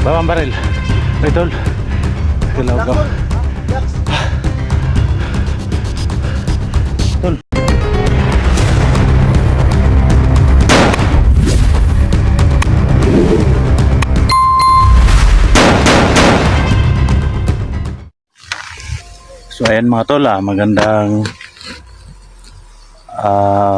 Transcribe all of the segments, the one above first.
Bawang baril. Ay, tol. Hello ko. Tol. So ayan mga tol, magandang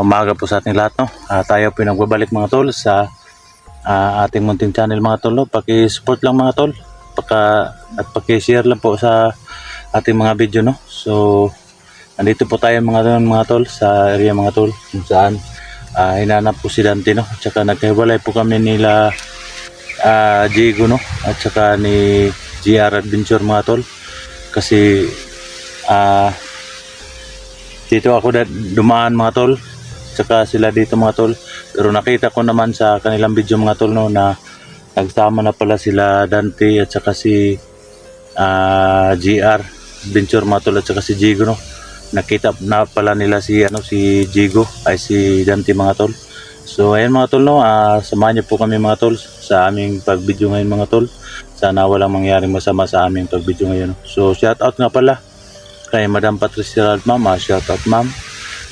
umaga po sa ating lahat, no? Tayo po nagbabalik mga tol sa ating munting channel mga tol, no? Paki-support lang mga tol, at paki-share lang po sa ating mga video, no? So andito po tayo mga tol sa area mga tol kung saan hinanap po si Dante, no? At saka nagkahiwalay po kami nila Diego, no? At saka ni GR Adventure mga tol, kasi dito ako dumaan mga tol, tsaka sila dito mga tol, pero nakita ko naman sa kanilang video mga tol, no, na nagsama na pala sila Dante at saka si GR Adventure mga tol, at saka si Jigo, no. Nakita na pala nila si si Jigo ay si Dante mga tol. So ayan mga tol, no, samahan niyo po kami mga tol sa aming pag-video ngayon mga tol. Sana walang mangyaring masama sa aming pag-video ngayon, no? So shout out nga pala kay Madam Patricia Ma'am, shout out ma'am.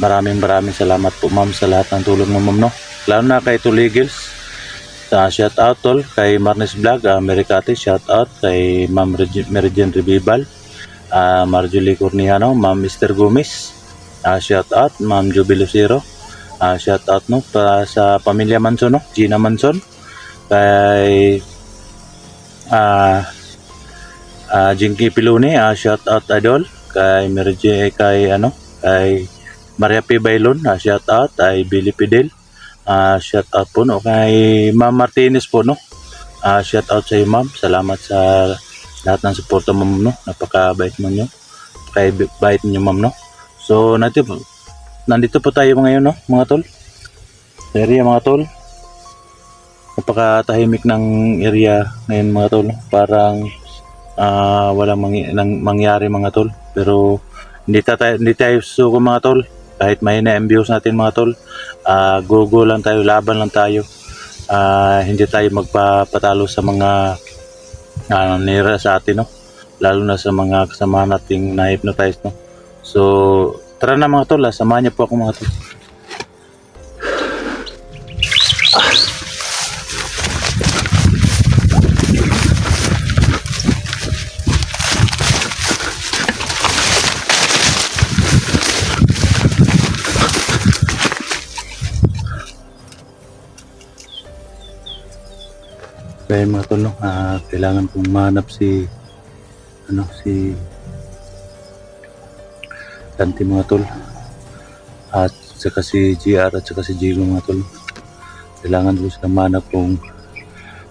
Maraming salamat po ma'am sa lahat ng tulong mo ma'am, no. Lalo na kay Tuligils, shout out tol. Kay Marnes Vlog, Mericati, shout out. Kay Ma'am Meridian Ribibal, Marjorie Corniano, Ma'am Mr. Gomez, shout out. Ma'am Jubilo Zero, shout out, no, para sa pamilya Manson, no, Gina Manson. Kay Jinky Piluni, shout out idol. Kay kay Maria P. Bailon, shout out. Kay Billy Pidel, shout out po, no. Kay Ma'am Martinez po, no, shout out sa iyo ma'am. Salamat sa lahat ng suporta ma'am, no. Napakabait mo nyo, kay bait nyo ma'am, no. So nandito po tayo ngayon, no, mga tol, sa area mga tol. Napakatahimik ng area ngayon mga tol, no? Parang walang mangyari mga tol, pero hindi tayo suko mga tol. Kahit mahina ang views natin mga tol, go lang tayo, laban lang tayo. Hindi tayo magpapatalo sa mga nira sa atin, no, lalo na sa mga kasama nating na-hypnotize, no. So tara na mga tol, samahan niyo po ako mga tol. Kaya mga tol, no, kailangan kong mahanap si Dante mga tol, at saka si GR at saka si Jigo mga tol. Kailangan ko sila mahanap kung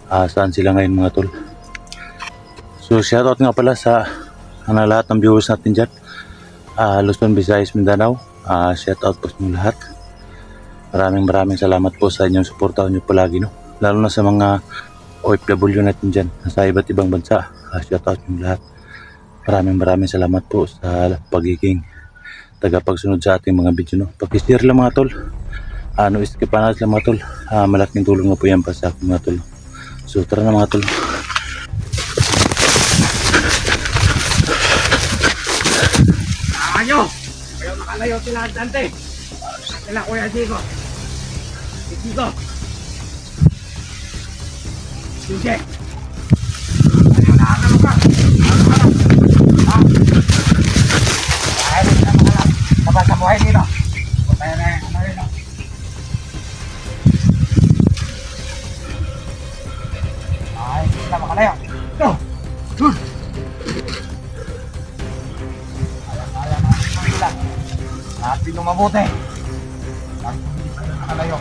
saan sila ngayon mga tol. So shoutout nga pala sa lahat ng viewers natin dyan, Luzon, Visayas, Mindanao. Shoutout po sa inyo lahat. Maraming salamat po sa inyong suporta nyo palagi, no, lalo na sa mga OFW natin dyan sa iba't ibang bansa. Shoutout nyo lahat. Maraming salamat po sa pagiging tagapagsunod sa ating mga video, no. Pag-share lang mga tol, iskipan natin lang mga tol. Malaking tulong na po yan pa sa akin mga tol. So tara na mga tol. Kayo makalayo sila Dante. Sila Kuya Diego. Diego. Sige. Nakakalo ka. Ay, dapat sa buhay dito. Tayo na ano rin, no? Ay, sila makalayo. Go! Good! Kaya na sila. Happy nung mabuti. Hindi pa na nakalayo.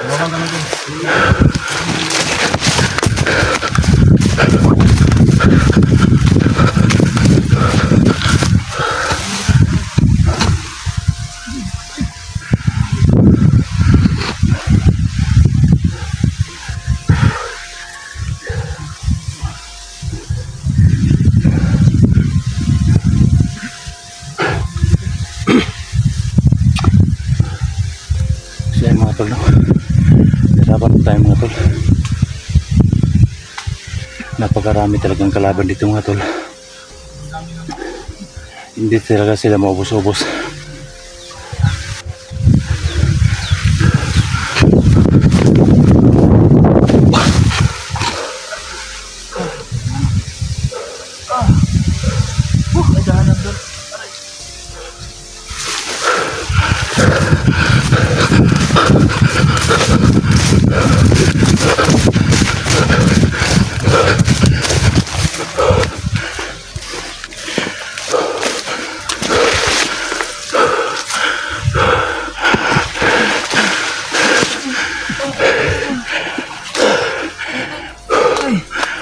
Bawang ka natin. So yan mga tol, no? Hirapan tayo mga tol. Napakarami talagang kalaban dito mga tol. Hindi talaga sila maubos-ubos.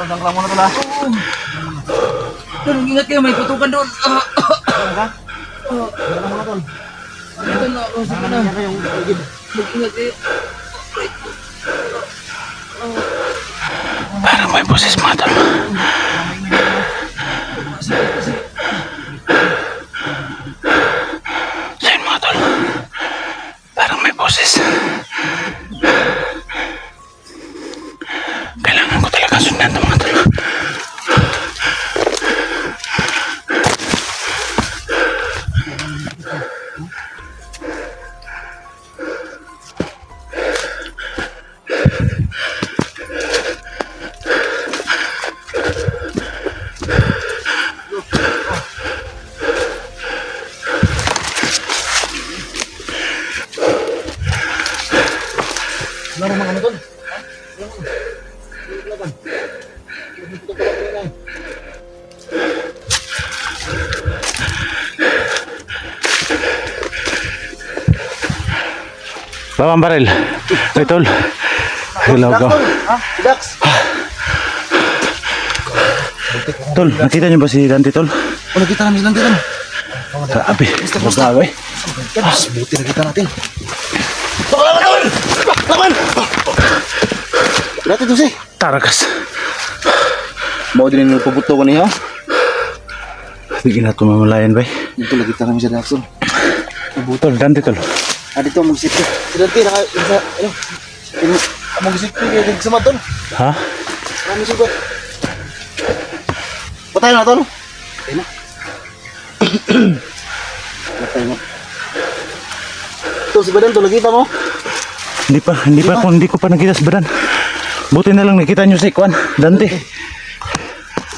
Ang lang muna to lah. Tol, ingat kayo, may putukan doon. Ano ka? Ano muna tol? Ito na, sige na. Mag-ingat kayo. Parang may boses mga tol. So yun mga tol. Parang may boses. Kailangan ko talaga sundan ito mga tol. Laro mga ano tol? Bawang baril. Ay tol. Hello go. Ha? Dax. Tol, nakita niyo ba si Dante tol? Oh, nakita namin lang dito. Grabe. Grabe. Mas buti nakita natin. Laban! Laban! Laban! Dati to si. Tarakas. Mau din nila pabuto ko niya. Bigyan natin mamalayan ba? Dito nakita kami sa Daxon. Tol, Dante tol. Ah, dito mag-isip ko. Si Dante, ano? Mag-isip ko yung nagsamad tol. Ha? Marami sugat. Patay na tol. Patay na. Patay na. Ito si Badan tol, nakita mo? Hindi ko pa nakita si Badan. Buti na lang nakita niyo si Kwan, Dante.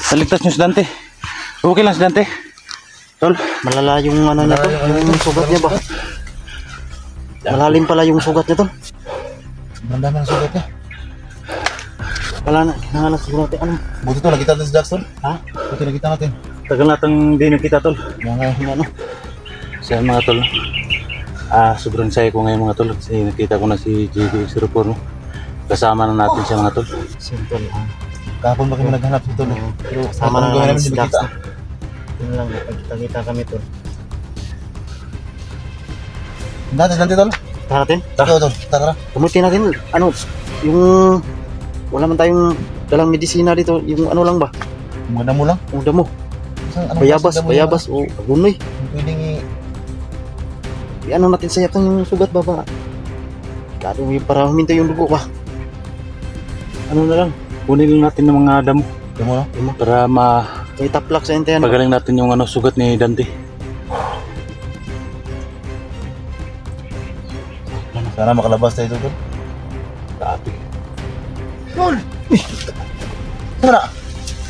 Saligtas niyo si Dante. Okay lang si Dante. Tol, Malala yung ano niya tol, yung sugat niya ba? Malalim pala yung sugat niya tol. Malala na sugat niya. Wala na, kinangalan sa sugat niya. Ano? Buti to, nakita natin si Jackson. Ha? Buti nakita natin. tagal natang hindi nakita tol. Yung ano? Sa mga tol. Sobrang saya ko ngayon mga tol kasi nakita ko na si JB04 no. Kasama na natin siya mga tol. Simple. Kahapon ba kami naghanap dito no? Pero sama na namin si Jackson. Yun lang, kita kami tol. Dati tol? Tara natin? Ikaw tol, tara. Kamutin natin, ano, yung wala man tayong dalang medisina dito, yung ano lang ba? Yung damo lang? Yung damo. Bayabas o agunoy. Pwedeng ano natin sayatan yung sugat ba ba? Kado yung para huminto yung dugo ba? Ano na lang, kunin lang natin ng mga damo. Damo lang? Para Kaya taplak sa ente yan. pagaling natin yung ano, sugat ni Dante. Sana makalabas tayo doon. Grabe. Tol! Sama na!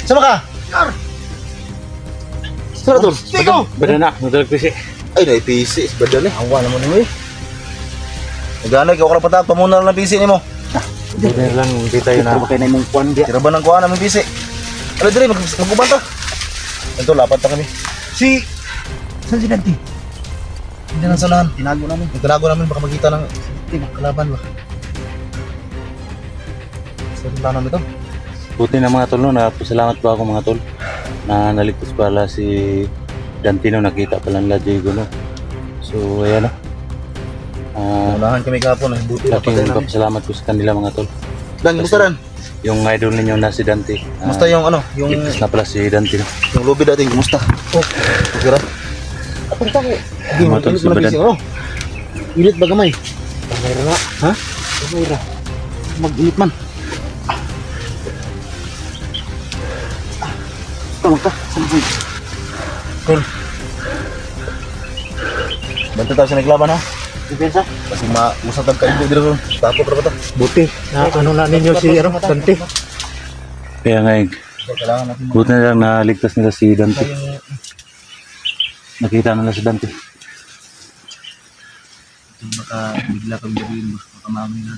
Sama ka! Sama na tol! Ikaw! Badan na, nagdalagpisi. Ay, na-PC. Badan eh. Awa naman mo eh. Nagana, ikaw ka lang pamuna lang ng PC ni mo. Hindi na lang, hindi tayo na. Tira ba kayo na yung kuwan diya? Tira ba ng kuwan namin PC? Ano dali, magkuban to. Ito, lapad ta kami. Saan si Dante? Hindi na sa lahan. Tinago namin. Tinago namin, baka makita ng kalaban ba? Sa plano nito. Buti na mga tol, no, napasalamat po ako mga tol na naligtas pala si Dante, no, nakita pala nila Diego, no. So ayan, no. Unahan kami kahapon. Buti na patay Laking namin. papasalamat ko sa kanila mga tol. Dan, kumusta Dan? Yung idol ninyo na si Dante. Kumusta yung ano? Yung Ligtas na pala si Dante, no. lobby dating, kumusta? Oh, okay ra. Apa ito ko? Hindi mo Mga tol, tulit mo sabadan. nabisi. Oh, ilit ba gamay? Gamay ra. Ha? Gamay ra. Mag-ilit man. Tama ka. Saan? Tol. Bantu tayo sa naglaban ha. Depensa. Kasi musatag ka ibo dito. Takot ra ba ta? Buti. Na ano na ninyo si Dante. Kaya nga, Kailangan natin buti na lang naligtas nila si Dante. Nakita nila si Dante. baka bigla kang gawin, baka mamay na.